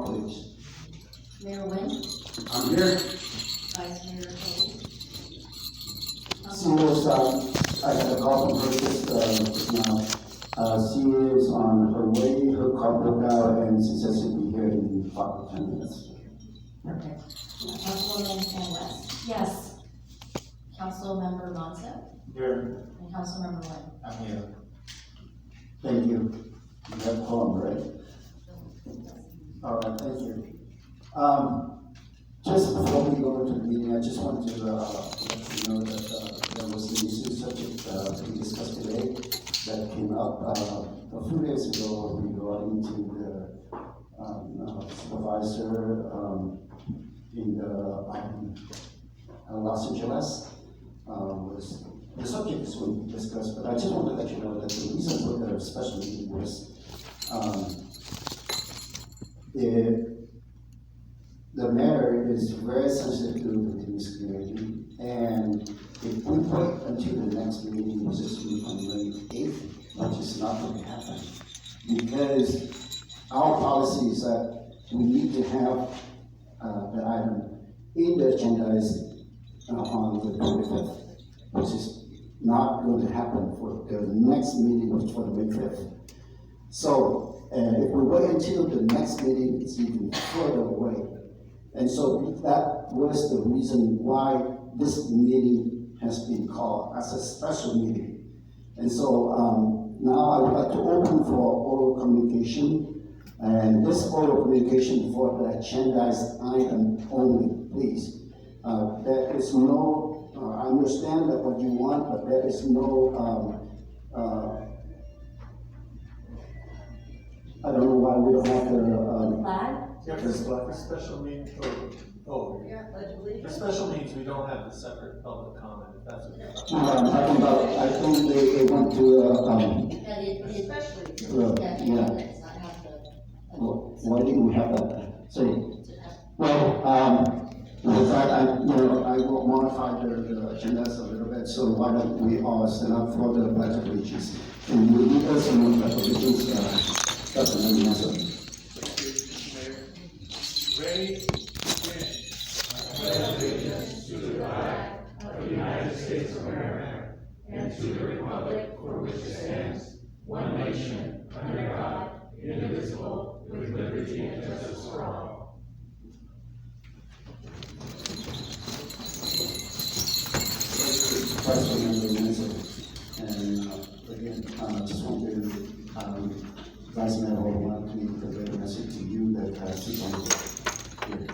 please. Mayor Nguyen, I'm here. Vice Mayor Cole. She was, I had a call from her just now. She is on her way, her car broke out, and she says she'll be here in 5 to 10 minutes. Perfect. Councilwoman San West. Yes. Councilmember Monta Here. and Councilmember Nguyen. I'm here. Thank you. You have home, right? All right, thank you. Just before we go into the meeting, I just want to let you know that there was an issue subject we discussed today that came up a few days ago regarding to the supervisor in Los Angeles. Was the subject is going to be discussed, but I just want to let you know that the reason for the special meeting was the matter is very sensitive to this community, and if we wait until the next meeting, which is on May 8th, which is not going to happen, because our policy is that we need to have the item in the agenda on the 25th, which is not going to happen for the next meeting, which is for the May 5th. So, if we wait until the next meeting, it's even further away. And so that was the reason why this meeting has been called as a special meeting. And so now I would like to open for oral communication, and this oral communication for the agendized item only, please. There is no, I understand that what you want, but there is no, I don't know why we don't have the Flag? Yeah, for special meetings, for special meetings, we don't have the separate public comment, if that's what you're talking about. I'm talking about, I think they want to, why didn't we have that? So, well, with that, I will modify the agendas a little bit, so why don't we all stand up for the pledge of allegiance? And we lead us in the pledge of allegiance, that's the name of it. Ready? Allegiance to the flag of the United States of America and to the republic for which it stands, one nation, under God, indivisible, with liberty and justice for all. And again, I just want to, Vice Mayor, want to convey a message to you that she's on here.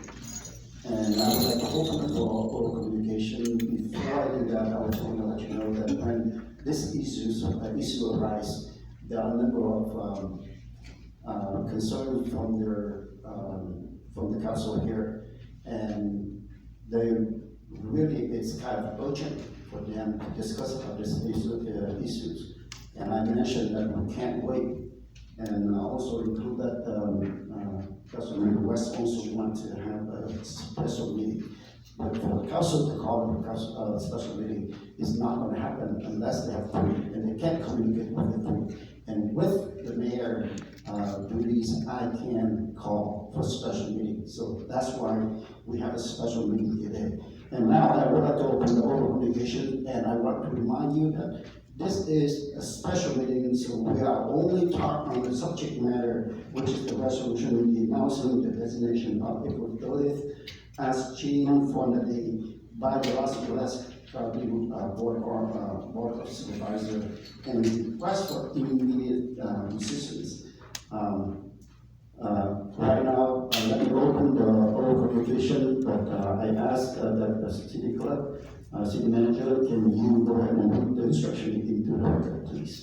And I would like to open for oral communication. Before I do that, I want to let you know that when this issue arises, there are a number of concerns from the council here, and they really, it's kind of urgent for them to discuss about this issues. And I mentioned that we can't wait, and also include that Councilmember West also want to have a special meeting. But for the council to call a special meeting is not going to happen unless they have three, and they can't communicate with the three. And with the mayor duties, I can call for a special meeting. So that's why we have a special meeting today. And now I would like to open the oral communication, and I want to remind you that this is a special meeting, so we are only talking on the subject matter, which is the resolution announcing the designation of April 30th as June Fonda Day by the Los Angeles Board of Supervisors, and request for immediate decisions. Right now, let me open the oral communication, but I ask that the city clerk, city manager, can you go ahead and put the instruction into the record, please?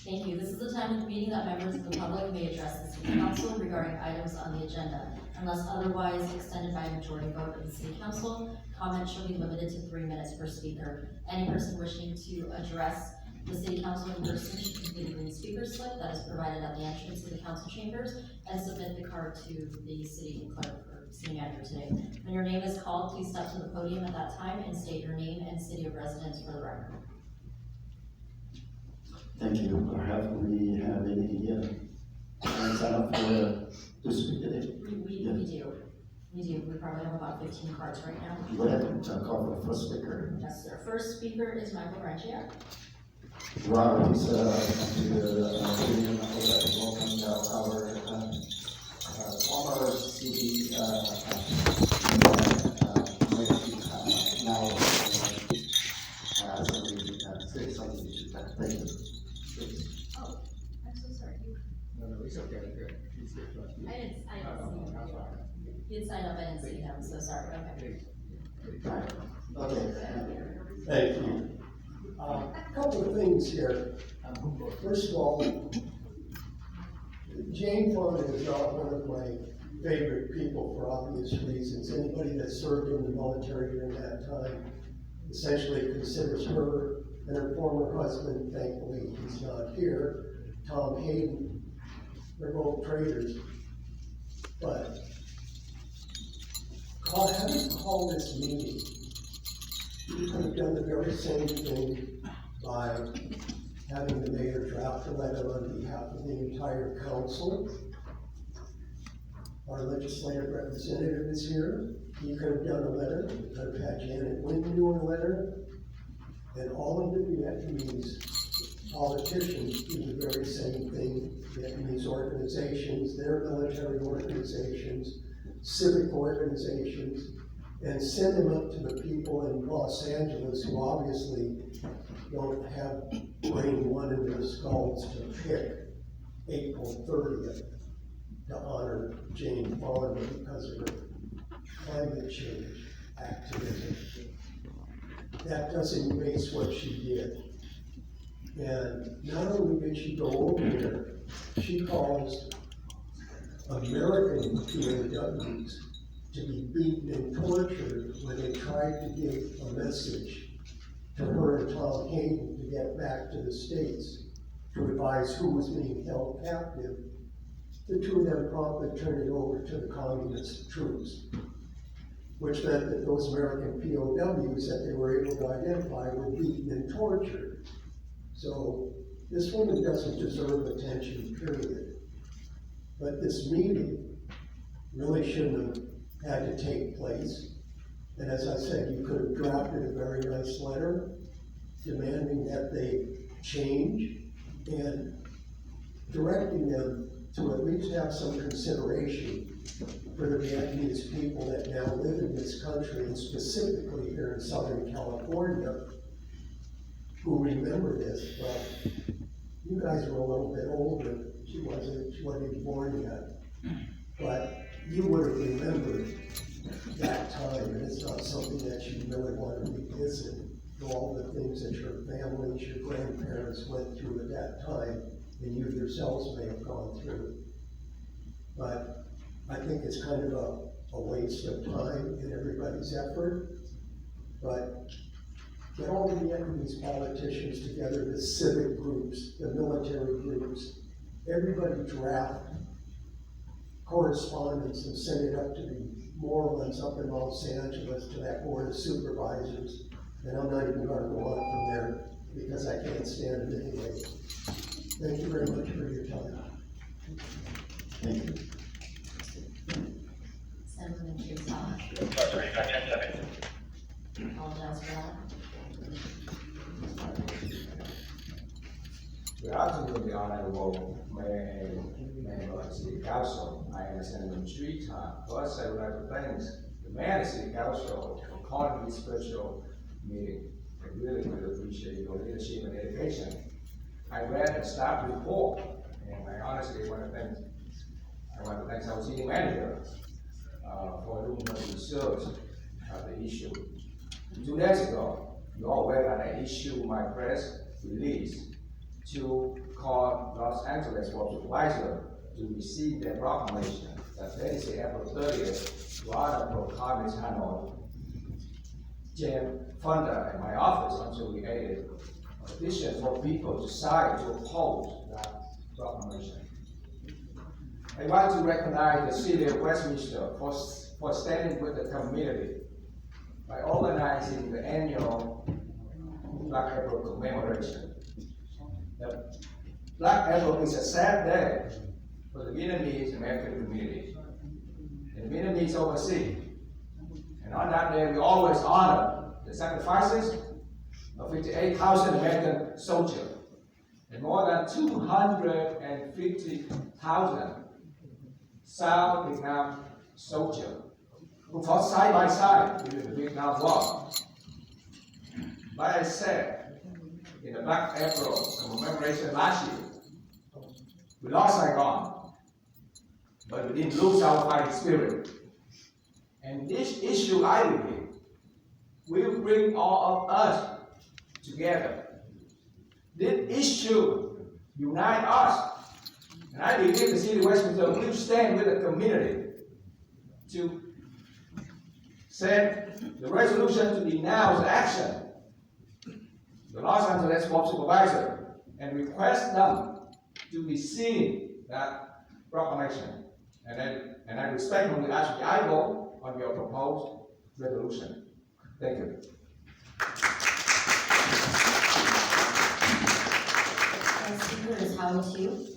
Thank you. This is the time of the meeting that members of the public may address the city council regarding items on the agenda. Unless otherwise extended by a majority vote of the city council, comments shall be limited to 3 minutes per speaker. Any person wishing to address the city council in person should complete a green speaker slip that is provided at the entrance to the council chambers and submit the card to the city clerk or city manager today. When your name is called, please step to the podium at that time and state your name and city of residence for the record. Thank you. Have we have any sign up for to speak today? We do. We probably have about 15 cards right now. Go ahead and call for the first speaker. Yes, sir. First speaker is Michael Ranchiak. Robert, he's to the meeting, and I would like to welcome our former city, now, say something, thank you. Oh, I'm so sorry. No, it's okay, good. He's good. I didn't see him. He had signed up, I didn't see him, so sorry, okay. Okay. Thank you. A couple of things here. First of all, Jane Fonda is not one of my favorite people for obvious reasons. Anybody that served in the military during that time essentially considers her and her former husband, thankfully he's not here, Tom Hayden, they're both traitors. But having called this meeting, you could have done the very same thing by having the mayor draft a letter on behalf of the entire council. Our legislative representative is here. He could have done a letter. You could have had Janet Wynn do a letter. And all of the Vietnamese politicians do the very same thing. Vietnamese organizations, their military organizations, civic organizations, and send them up to the people in Los Angeles who obviously don't have brain one in their skulls to pick April 30th to honor Jane Fonda because of her climate change activism. That doesn't erase what she did. And not only did she go over there, she caused American POWs to be beaten and tortured when they tried to give a message to her and Tom Hayden to get back to the States to advise who was being held captive. The two of them promptly turned it over to the communist troops, which meant that those American POWs that they were able to identify were beaten and tortured. So this woman doesn't deserve attention, period. But this meeting really shouldn't have had to take place. And as I said, you could have drafted a very nice letter demanding that they change and directing them to at least have some consideration for the Vietnamese people that now live in this country, and specifically here in Southern California, who remember this. But you guys are a little bit older. She wasn't even born yet. But you would have remembered that time, and it's not something that you really want to revisit. All the things that your families, your grandparents went through at that time, and you yourselves may have gone through. But I think it's kind of a waste of time and everybody's effort. But get all the Vietnamese politicians together, the civic groups, the military groups, everybody draft correspondence and send it up to the Morelands up in Los Angeles to that board of supervisors. And I'm not even going to go on from there because I can't stand it anyway. Thank you very much for your time. Thank you. Senator Chief-Saw. Apologize for that. Good afternoon, the Honorable Mayor and Member of the City Council. I am Senator Street. First, I would like to thank the Mayor and the City Council for calling this special meeting. I really appreciate your leadership and dedication. I read the staff report, and I honestly want to thank our city manager for doing the research of the issue. 2 days ago, you all read that I issued my press release to call Los Angeles Board of Supervisors to receive their proclamation that Wednesday, April 30th, to honor for Congress Hanoi. Jane Fonda and my office also created a petition for people to sign to oppose that proclamation. I want to recognize the city of Westminster for standing with the community by organizing the annual Black April commemoration. The Black April is a sad day for the Vietnamese American community and the Vietnamese overseas. And on that day, we always honor the sacrifices of 58,000 American soldiers and more than 250,000 South Vietnam soldiers who fought side by side during the Vietnam War. Like I said, in the Black April commemoration last year, we lost Saigon, but we didn't lose our fighting spirit. And this issue, I believe, will bring all of us together. This issue unites us. And I believe the city of Westminster will stand with the community to send the resolution to denounce action the Los Angeles Board of Supervisors and request them to rescind that proclamation. And I respectfully ask the aye vote on your proposed resolution. Thank you. Next speaker is Howard Chu.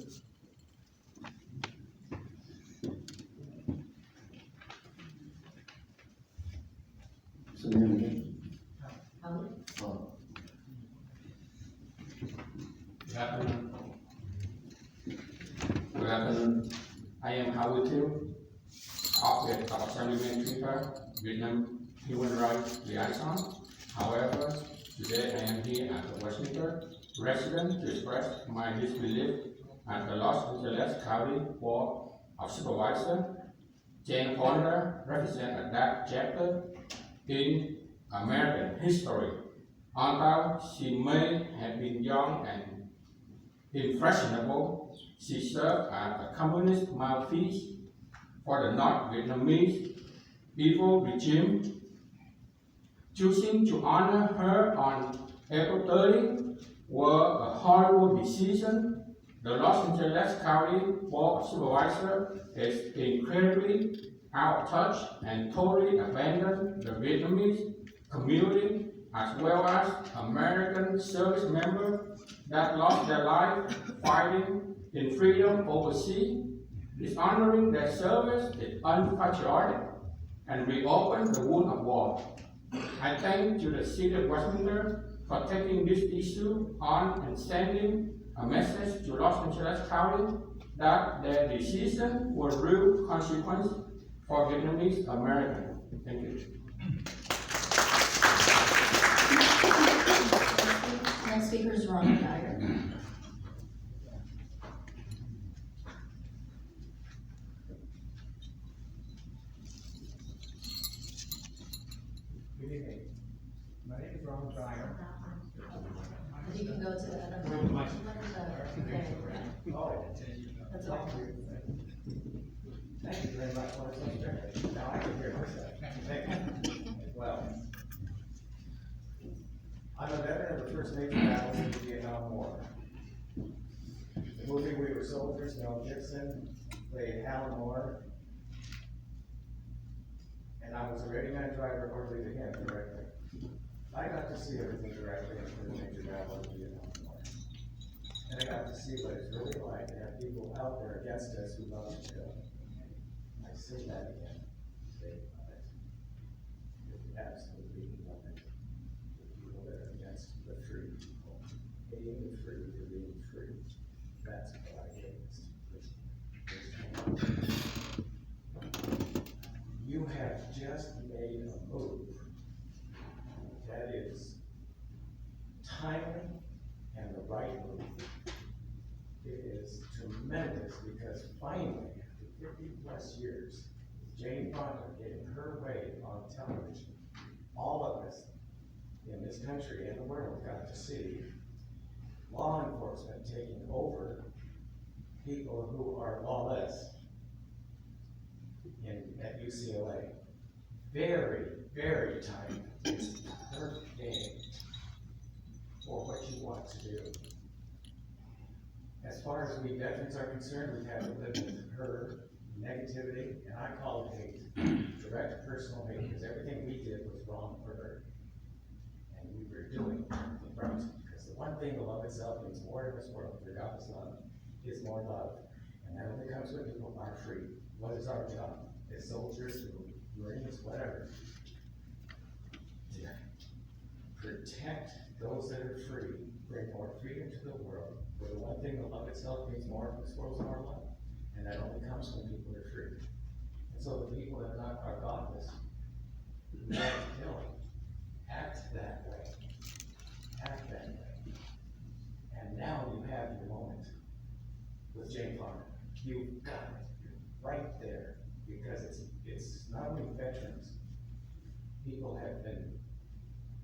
So name again. Howard? Oh, Good afternoon. Good afternoon. I am Howard Chu, Office of Assemblyman Speaker, Vietnam Human Rights Liaison. However, today I am here as a Westminster resident to express my disbelief at the Los Angeles County Board of Supervisors. Jane Fonda represents a dark chapter in American history. Although she may have been young and impressionable, she served as a communist mouthpiece for the North Vietnamese evil regime. Choosing to honor her on April 30 was a horrible decision. The Los Angeles County Board of Supervisors is incredibly out of touch and totally abandoned the Vietnamese community as well as American service members that lost their life fighting in freedom overseas. Dishonoring their service is unpatriotic and reopen the wound of war. I thank to the City of Westminster for taking this issue on and sending a message to Los Angeles County that their decision was real consequence for Vietnamese Americans. Thank you. Next speaker is Ronald Dyer. Good evening. My name is Ronald Dyer. You can go to the other Where one. am I? Oh, That's all. thank you very much. What a pleasure. Now I can hear myself. Thank you. Well, I'm a veteran of the first major battles in the Vietnam War. The movie We Were Soldiers, Mel Gibson played Alan Moore, and I was a ready man driver orderly to him directly. I got to see everything directly in the first major battle of the Vietnam War. And I got to see what it's really like to have people out there against us who love to kill. I say that again. They love it. It's absolutely love it. The people that are against the free people. Hating the free for being free. That's what I hate. You have just made a move that is timely and the right move. It is tremendous because finally, after 50 plus years, Jane Fonda getting her way on television. All of us in this country and the world got to see law enforcement taking over people who are lawless at UCLA. Very, very timely. It's perfect for what you want to do. As far as we veterans are concerned, we've had to live with her negativity, and I call it hate, direct personal hate, because everything we did was wrong for her. And we were doing right, because the one thing the love itself means more in this world, for God's love, is more love. And And that only comes when people are free. What is our job as soldiers, Marines, whatever? To protect those that are free, bring more freedom to the world. For the one thing, the love itself means more, this world's more love. And that only comes when people are free. And so the people that are godless, who want to kill, act that way. Act that way. And now you have your moment with Jane Fonda. You've got it. You're right there. Because it's not only veterans. People have been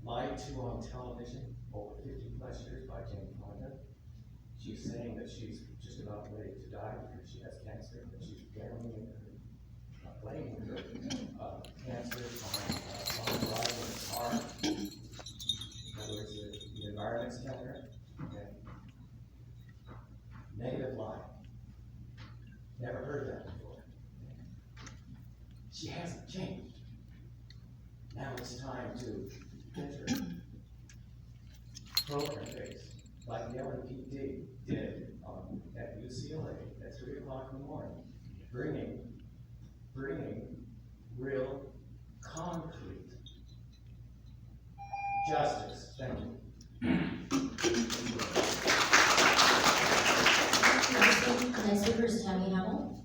lied to on television over 50 plus years by Jane Fonda. She's saying that she's just about ready to die because she has cancer, but she's blaming her cancer on driving a car. In other words, the environment's killing her. Okay. Negative lie. Never heard that before. She hasn't changed. Now it's time to get her program based, like the LAPD did at UCLA at 3 o'clock in the morning, bringing real concrete justice. Thank you. Next speaker is Tammy Hamill.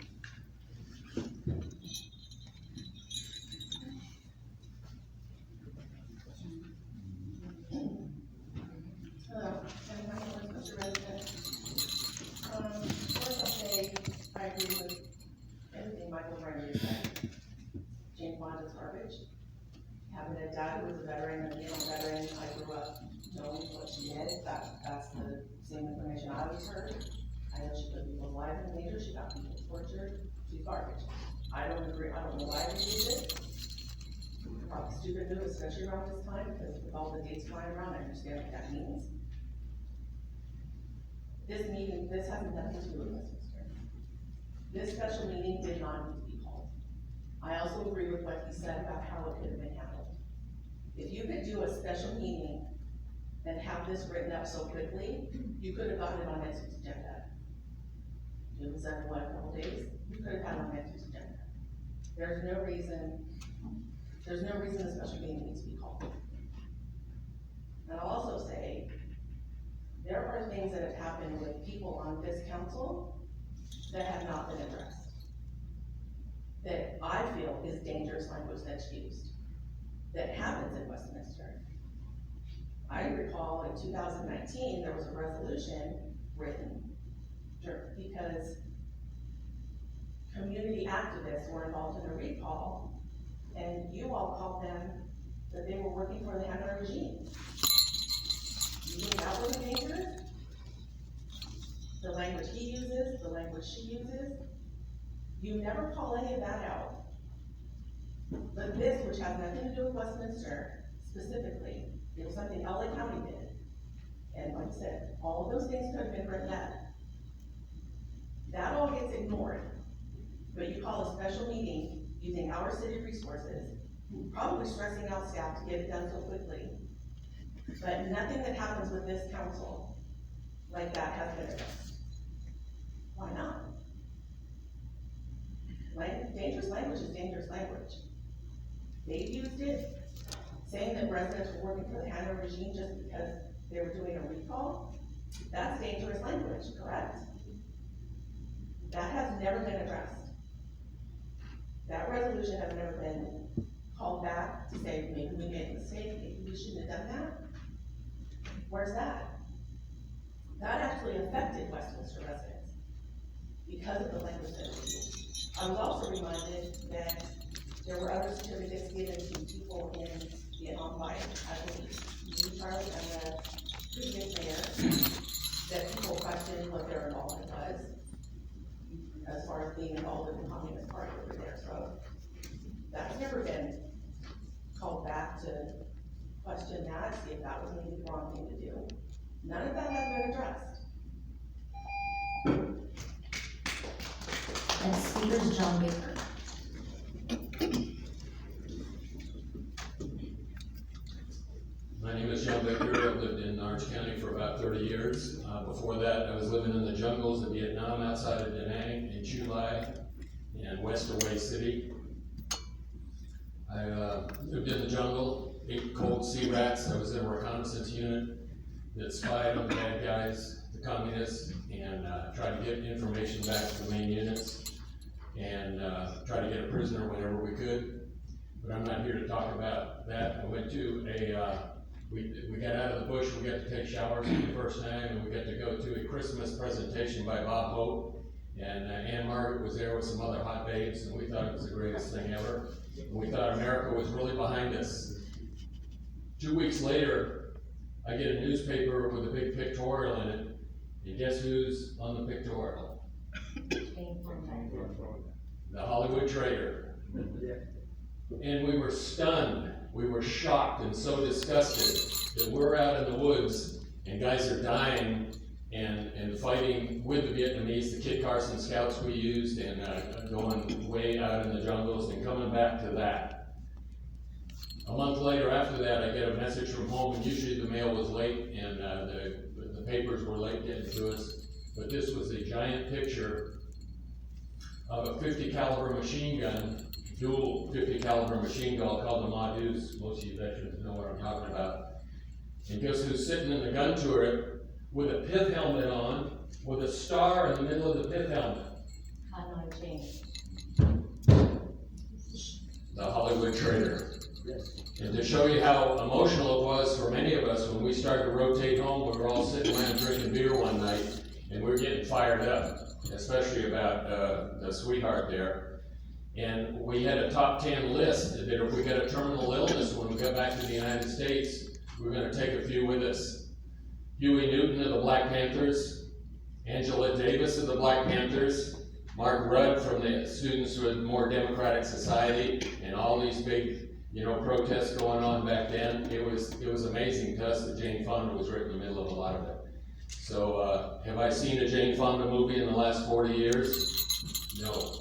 Hello, I'm Hamill, Mr. President. First I'll say, I agree with everything Michael Brennan said. Jane Fonda's garbage. Having a dad who was a veteran, and being a veteran, I grew up knowing what she did. That's the same information I always heard. I know she put people's lives in danger, she got people tortured, she's garbage. I don't agree, I don't know why we did it. Probably stupid move, especially around this time, because with all the dates flying around, I understand what that means. This meeting, this has nothing to do with Westminster. This special meeting did not need to be called. I also agree with what he said about how it could have been handled. If you could do a special meeting and have this written up so quickly, you could have gotten it on next week's agenda. It was under what, a couple days? You could have had it on next week's agenda. There's no reason the special meeting needs to be called. And I'll also say, there are things that have happened with people on this council that have not been addressed. That I feel is dangerous language that's used, that happens in Westminster. I recall in 2019, there was a resolution written because community activists were involved in a recall, and you all called them that they were working for the Hanoi regime. You think that was dangerous? The language he uses, the language she uses, you never call any of that out. But this, which has nothing to do with Westminster specifically, it was something LA County did. And like I said, all of those things could have been written up. That all gets ignored. But you call a special meeting using our city resources, probably stressing out staff to get it done so quickly. But nothing that happens with this council like that has been addressed. Why not? Dangerous language is dangerous language. They've used it, saying that residents were working for the Hanoi regime just because they were doing a recall. That's dangerous language, correct? That has never been addressed. That resolution has never been called back to say, maybe we made a mistake, maybe we shouldn't have done that. Where's that? That actually affected Westminster residents because of the language that was used. I was also reminded that there were other certificates given to people in Vietnam fight, I believe, you, Charlie, and the previous mayor, that people questioned what their involvement was as far as being involved in the Communist Party over there. So that's never been called back to question that, see if that was maybe the wrong thing to do. None of that has been addressed. Next speaker is John Baker. My name is John Baker. I've lived in Orange County for about 30 years. Before that, I was living in the jungles of Vietnam outside of Da Nang in Chulai in West Away City. I lived in the jungle, ate cold sea rats. I was in a reconnaissance unit that spied on the bad guys, the communists, and tried to get information back to the main units, and try to get a prisoner whenever we could. But I'm not here to talk about that. I went to we got out of the bush, we got to take showers for the first time, and we got to go to a Christmas presentation by Bob Hope, and Ann Margaret was there with some other hot babes, and we thought it was the greatest thing ever. And we thought America was really behind us. 2 weeks later, I get a newspaper with a big pictorial in it, and guess who's on the pictorial? The Hollywood Trader. And we were stunned, we were shocked and so disgusted that we're out in the woods and guys are dying and fighting with the Vietnamese, the Kit Carson scouts we used, and going way out in the jungles and coming back to that. A month later after that, I get a message from home, and usually the mail was late and the papers were late getting to us, but this was a giant picture of a 50 caliber machine gun, dual 50 caliber machine gun called the Ma Deuce. Most of you veterans know what I'm talking about. And guess who's sitting in the gun turret with a pith helmet on, with a star in the middle of the pith helmet? The Hollywood Trader. And to show you how emotional it was for many of us when we started to rotate home, we were all sitting around drinking beer one night, and we were getting fired up, especially about the sweetheart there. And we had a top 10 list that if we got a terminal illness when we got back to the United States, we were going to take a few with us. Huey Newton of the Black Panthers, Angela Davis of the Black Panthers, Mark Rudd from the Students with More Democratic Society, and all these big, protests going on back then. It was amazing to us that Jane Fonda was right in the middle of a lot of it. So, have I seen a Jane Fonda movie in the last 40 years? No.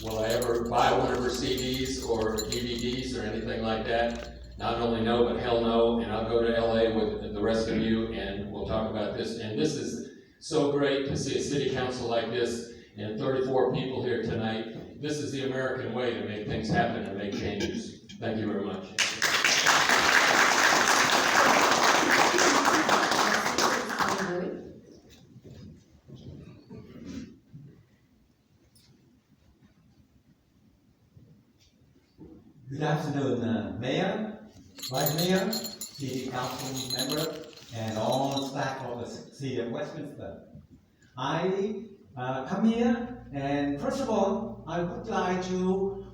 Will I ever buy one of her CDs or DVDs or anything like that? Not only no, but hell no. And I'll go to LA with the rest of you and we'll talk about this. And this is so great to see a city council like this and 34 people here tonight. This is the American way to make things happen and make changes. Thank you very much. Good afternoon, Mayor, Vice Mayor, City Council member, and all staff of the City of Westminster. I come here, and first of all, I would like to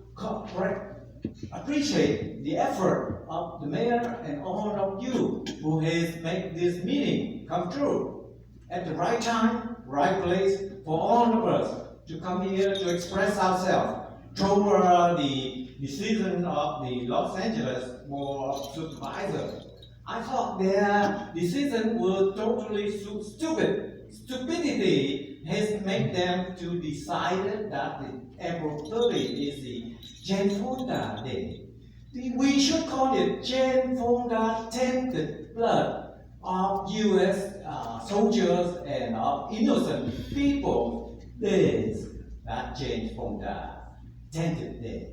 appreciate the effort of the Mayor and all of you who has made this meeting come true at the right time, right place for all of us to come here to express ourselves toward the decision of the Los Angeles Board of Supervisors. I thought their decision was totally stupid. Stupidity has made them to decide that April 30 is the Jane Fonda Day. We should call it Jane Fonda Tainted Blood of U.S. soldiers and of innocent people days. That Jane Fonda Tainted Day.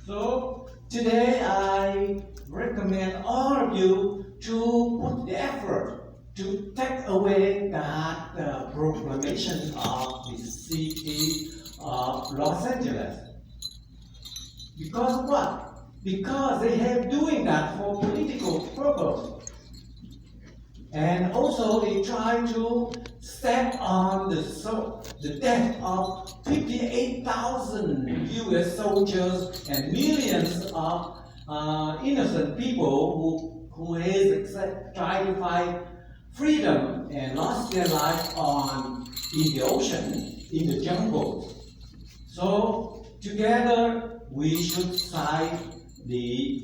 So today I recommend all of you to put the effort to take away that proclamation of the city of Los Angeles. Because of what? Because they have doing that for political purpose. And also they try to step on the death of 58,000 US soldiers and millions of innocent people who has tried to fight freedom and lost their life in the ocean, in the jungles. So together we should cite the